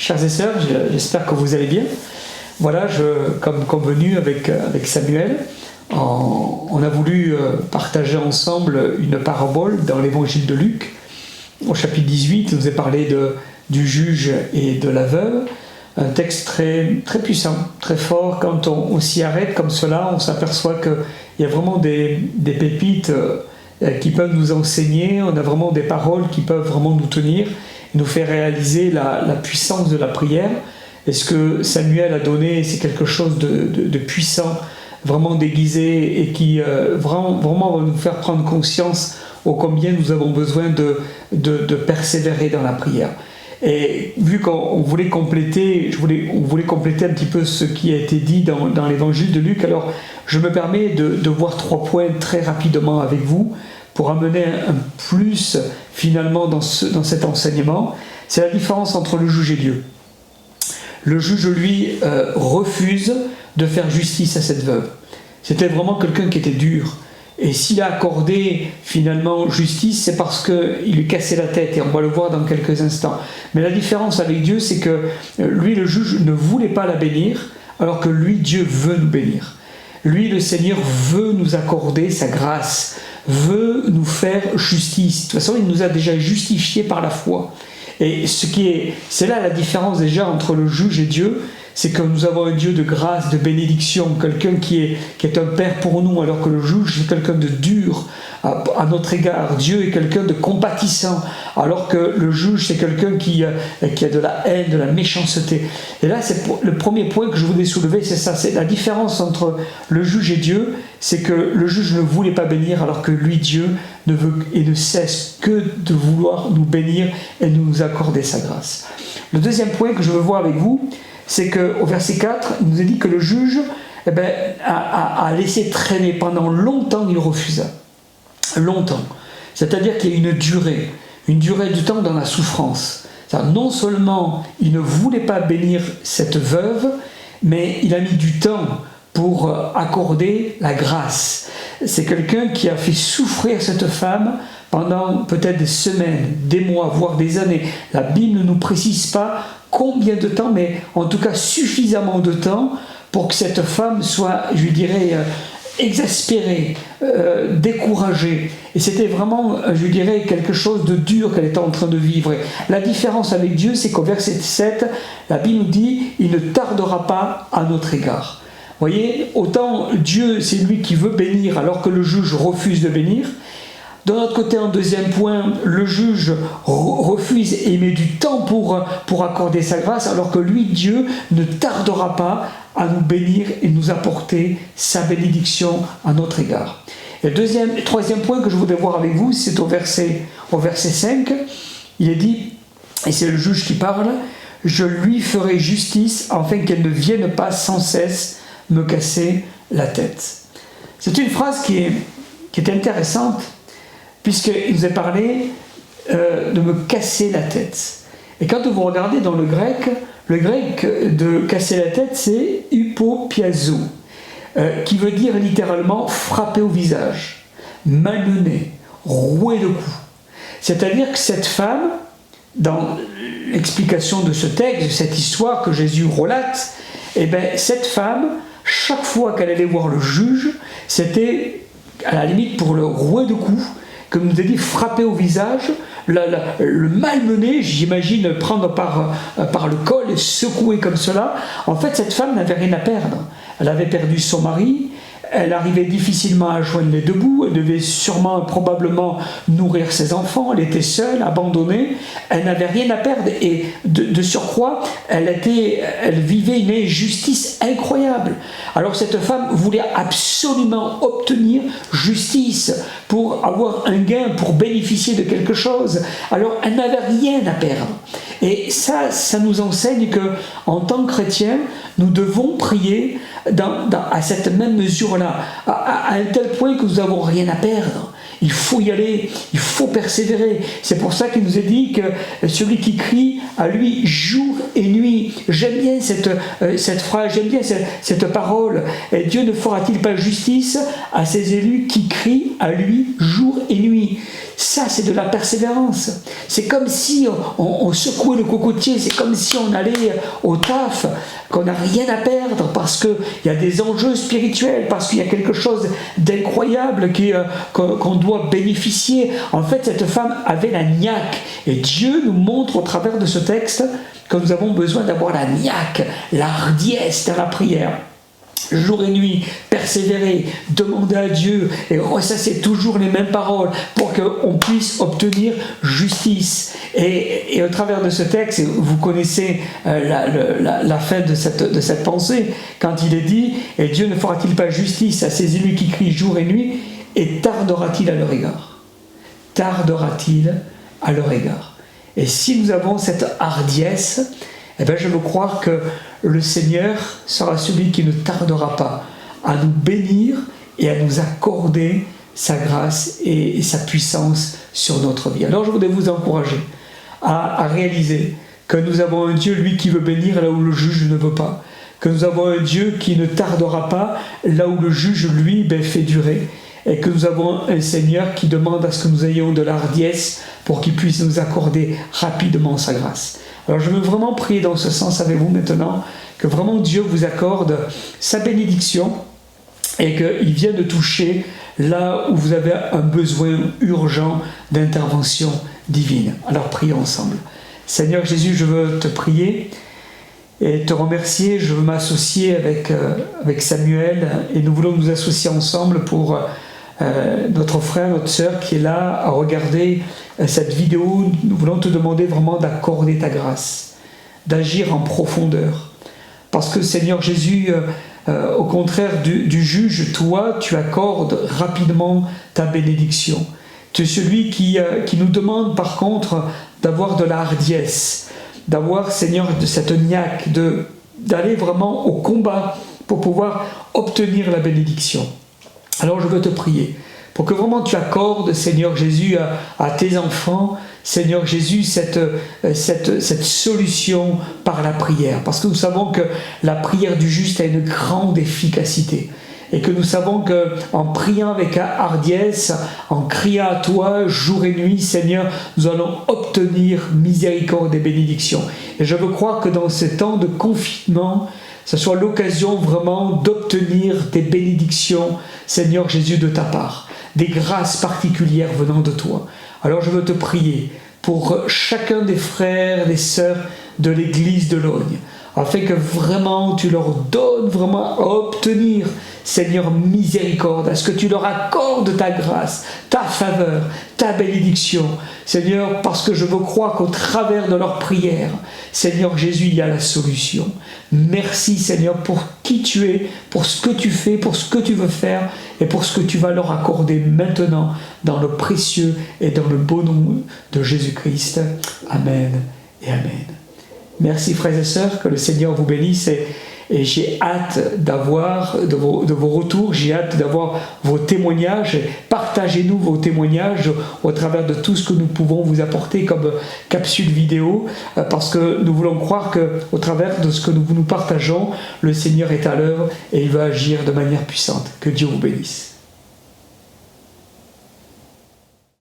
Chers et sœurs, j'espère que vous allez bien. Voilà, comme convenu avec Samuel, on a voulu partager ensemble une parabole dans l'évangile de Luc. Au chapitre 18, il nous est parlé du juge et de la veuve. Un texte très, très puissant, très fort. Quand on s'y arrête comme cela, on s'aperçoit qu'il y a vraiment des pépites qui peuvent nous enseigner. On a vraiment des paroles qui peuvent vraiment nous tenir, nous faire réaliser la puissance de la prière. Et ce que Samuel a donné, c'est quelque chose de puissant, vraiment déguisé, et qui vraiment va nous faire prendre conscience ô combien nous avons besoin de persévérer dans la prière. Et vu qu'on voulait compléter, on voulait compléter un petit peu ce qui a été dit dans l'évangile de Luc, alors je me permets de voir 3 points très rapidement avec vous pour amener un plus finalement dans cet enseignement. C'est la différence entre le juge et Dieu. Le juge, lui, refuse de faire justice à cette veuve. C'était vraiment quelqu'un qui était dur. Et s'il a accordé finalement justice, c'est parce qu'il lui cassait la tête, et on va le voir dans quelques instants. Mais la différence avec Dieu, c'est que lui, le juge, ne voulait pas la bénir, alors que lui, Dieu, veut nous bénir. Lui, le Seigneur, veut nous accorder sa grâce, veut nous faire justice. De toute façon, il nous a déjà justifiés par la foi. Et c'est là la différence déjà entre le juge et Dieu, c'est que nous avons un Dieu de grâce, de bénédiction, quelqu'un qui est un Père pour nous, alors que le juge c'est quelqu'un de dur à notre égard. Dieu est quelqu'un de compatissant, alors que le juge c'est quelqu'un qui a de la haine, de la méchanceté. Et là, c'est le premier point que je voulais soulever, c'est ça, c'est la différence entre le juge et Dieu, c'est que le juge ne voulait pas bénir, alors que lui, Dieu, ne veut et ne cesse que de vouloir nous bénir et nous accorder sa grâce. Le deuxième point que je veux voir avec vous, c'est qu'au verset 4, il nous est dit que le juge a laissé traîner pendant longtemps, il refusa. Longtemps. C'est-à-dire qu'il y a une durée de temps dans la souffrance. Non seulement il ne voulait pas bénir cette veuve, mais il a mis du temps pour accorder la grâce. C'est quelqu'un qui a fait souffrir cette femme pendant peut-être des semaines, des mois, voire des années. La Bible ne nous précise pas combien de temps, mais en tout cas suffisamment de temps pour que cette femme soit, je dirais, exaspérée, découragée. Et c'était vraiment, je dirais, quelque chose de dur qu'elle était en train de vivre. Et la différence avec Dieu, c'est qu'au verset 7, la Bible nous dit « Il ne tardera pas à notre égard ». Vous voyez, autant Dieu, c'est lui qui veut bénir, alors que le juge refuse de bénir. D'un autre côté, en deuxième point, le juge refuse et met du temps pour accorder sa grâce, alors que lui, Dieu, ne tardera pas à nous bénir et nous apporter sa bénédiction à notre égard. Et le troisième point que je voudrais voir avec vous, c'est au verset 5, il est dit, et c'est le juge qui parle, « Je lui ferai justice afin qu'elle ne vienne pas sans cesse me casser la tête. » C'est une phrase qui est intéressante, puisqu'il nous est parlé de me casser la tête. Et quand vous regardez dans le grec de casser la tête, c'est hypopiazo, qui veut dire littéralement frapper au visage, malmener, rouer le cou. C'est-à-dire que cette femme, dans l'explication de ce texte, de cette histoire que Jésus relate, cette femme, chaque fois qu'elle allait voir le juge, c'était à la limite pour le rouer de cou, comme nous a dit, frapper au visage, le malmener, j'imagine, prendre par le col et secouer comme cela. En fait, cette femme n'avait rien à perdre. Elle avait perdu son mari, elle arrivait difficilement à joindre les deux bouts, elle devait probablement nourrir ses enfants, elle était seule, abandonnée, elle n'avait rien à perdre, et de surcroît, elle vivait une injustice incroyable. Alors cette femme voulait absolument obtenir justice pour avoir un gain, pour bénéficier de quelque chose. Alors elle n'avait rien à perdre. Et ça nous enseigne que, en tant que chrétiens, nous devons prier à cette même mesure-là, à un tel point que nous n'avons rien à perdre. il faut y aller, il faut persévérer. C'est pour ça qu'il nous est dit que celui qui crie à lui jour et nuit. J'aime bien cette phrase, j'aime bien cette parole. Et Dieu ne fera-t-il pas justice à ses élus qui crient à lui jour et nuit? Ça, c'est de la persévérance. C'est comme si on secouait le cocotier, c'est comme si on allait au taf, qu'on n'a rien à perdre parce qu'il y a des enjeux spirituels, parce qu'il y a quelque chose d'incroyable qu'on doit bénéficier. En fait, cette femme avait la niaque. Et Dieu nous montre au travers de ce texte que nous avons besoin d'avoir la niaque, la hardiesse dans la prière. Jour et nuit, persévérer, demander à Dieu, et ressasser toujours les mêmes paroles pour qu'on puisse obtenir justice. Et au travers de ce texte, vous connaissez la fin de cette pensée, quand il est dit « Et Dieu ne fera-t-il pas justice à ces élus qui crient jour et nuit, et tardera-t-il à leur égard ?» Tardera-t-il à leur égard? Et si nous avons cette hardiesse, eh bien je veux croire que le Seigneur sera celui qui ne tardera pas à nous bénir et à nous accorder sa grâce et sa puissance sur notre vie. Alors je voudrais vous encourager à réaliser que nous avons un Dieu, lui, qui veut bénir là où le juge ne veut pas, que nous avons un Dieu qui ne tardera pas là où le juge, lui, fait durer, et que nous avons un Seigneur qui demande à ce que nous ayons de la hardiesse pour qu'il puisse nous accorder rapidement sa grâce. Alors je veux vraiment prier dans ce sens avec vous maintenant, que vraiment Dieu vous accorde sa bénédiction et qu'il vienne toucher là où vous avez un besoin urgent d'intervention divine. Alors prions ensemble. Seigneur Jésus, je veux te prier et te remercier. Je veux m'associer avec Samuel et nous voulons nous associer ensemble pour notre frère, notre sœur qui est là à regarder cette vidéo. Nous voulons te demander vraiment d'accorder ta grâce, d'agir en profondeur. Parce que Seigneur Jésus, au contraire du juge, toi, tu accordes rapidement ta bénédiction. Tu es celui qui nous demande par contre d'avoir de la hardiesse, d'avoir, Seigneur, de cette niaque, d'aller vraiment au combat pour pouvoir obtenir la bénédiction. Alors je veux te prier pour que vraiment tu accordes, Seigneur Jésus, à tes enfants, Seigneur Jésus, cette solution par la prière. Parce que nous savons que la prière du juste a une grande efficacité. Et que nous savons qu'en priant avec hardiesse, en criant à toi jour et nuit, Seigneur, nous allons obtenir miséricorde et bénédiction. Et je veux croire que dans ces temps de confinement, ce soit l'occasion vraiment d'obtenir des bénédictions, Seigneur Jésus, de ta part, des grâces particulières venant de toi. Alors je veux te prier pour chacun des frères, des sœurs de l'église de Logne, afin que vraiment tu leur donnes vraiment à obtenir, Seigneur, miséricorde, à ce que tu leur accordes ta grâce, ta faveur, ta bénédiction, Seigneur, parce que je veux croire qu'au travers de leurs prières, Seigneur Jésus, il y a la solution. Merci, Seigneur, pour qui tu es, pour ce que tu fais, pour ce que tu veux faire et pour ce que tu vas leur accorder maintenant dans le précieux et dans le beau nom de Jésus-Christ. Amen et Amen. Merci, frères et sœurs, que le Seigneur vous bénisse et j'ai hâte d'avoir de vos retours, j'ai hâte d'avoir vos témoignages. Partagez-nous vos témoignages au travers de tout ce que nous pouvons vous apporter comme capsule vidéo, parce que nous voulons croire qu'au travers de ce que nous partageons, le Seigneur est à l'œuvre et il va agir de manière puissante. Que Dieu vous bénisse.